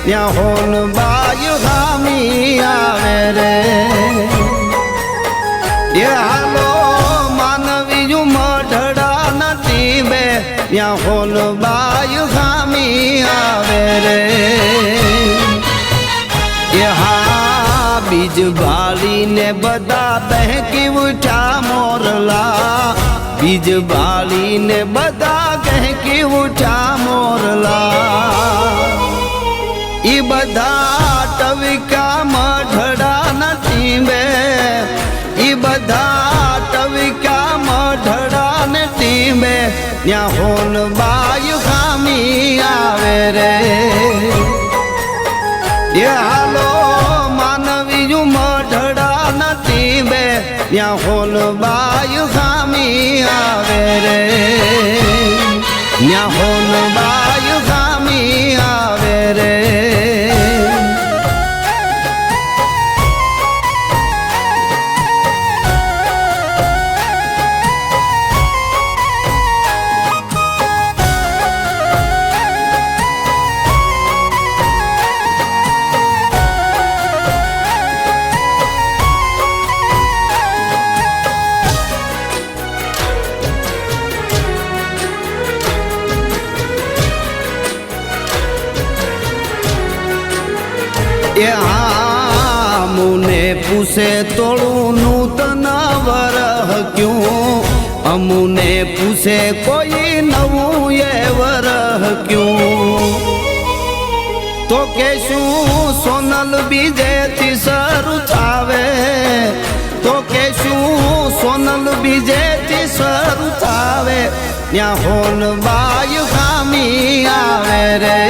ત્યાં હોન બાય ખામી આવે રે એ હાલો માનવીયું મઢડા નથી બે ત્યાં હોન બાય ખામી આવે રે એ હા બીજ ભાળીને બધા બહેકી ઉઠ્યા મોરલા બીજ ભાળીને બધા કહેકી ઉઠ્યા મોરલા ઈ બધા ટવિકા મઢડા નથી બે ઈ બધા ટવિકા મઢડા નથી બે ત્યાં હોન બાય ખામી આવે રે એ હાલો માનવીયું મઢડા નથી બે ત્યાં હોન બાય ખામી આવે રે ત્યાં હોન બાય ખામી આવે રે હા મુને પૂછે તોડું નૂતન વરહ ક્યું અમુને પૂછે કોઈ નવું એ વરહ ક્યું તો કે શું સોનલ બીજેથી શરૂ થાવે તો કે શું સોનલ બીજેથી શરૂ થાવે ત્યાં હોન બાય ખામી આવે રે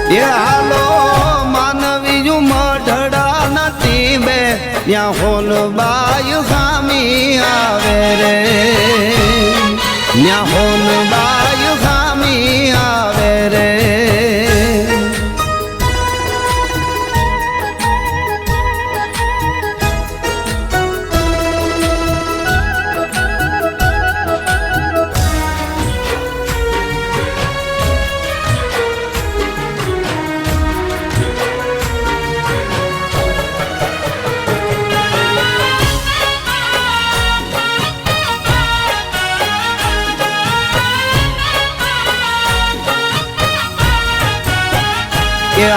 એ હાલો માનવીયું મઢડા નથી બે ત્યાં હોન બાય ખામી આવે રે ત્યાં હોન બાય ખામી આવે રે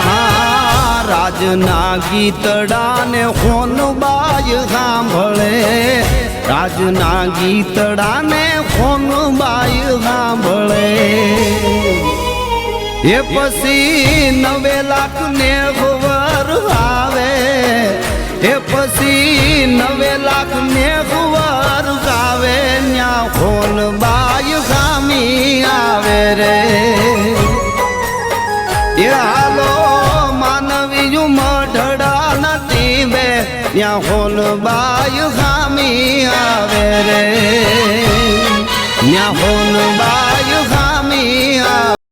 હા રાજના ગીતડા ને હોન બાય સાંભળે રાજના ગીતડા ને હોન બાય સાંભળે એ પછી 9 લાખ ને વર આવે એ પછી 9 લાખ ને વર આવે ન્યા હોન બાય ખામી આવે રે એ હાલો માનવીયું મઢડા નથી બે ત્યાં હોન બાય ખામી આવે રે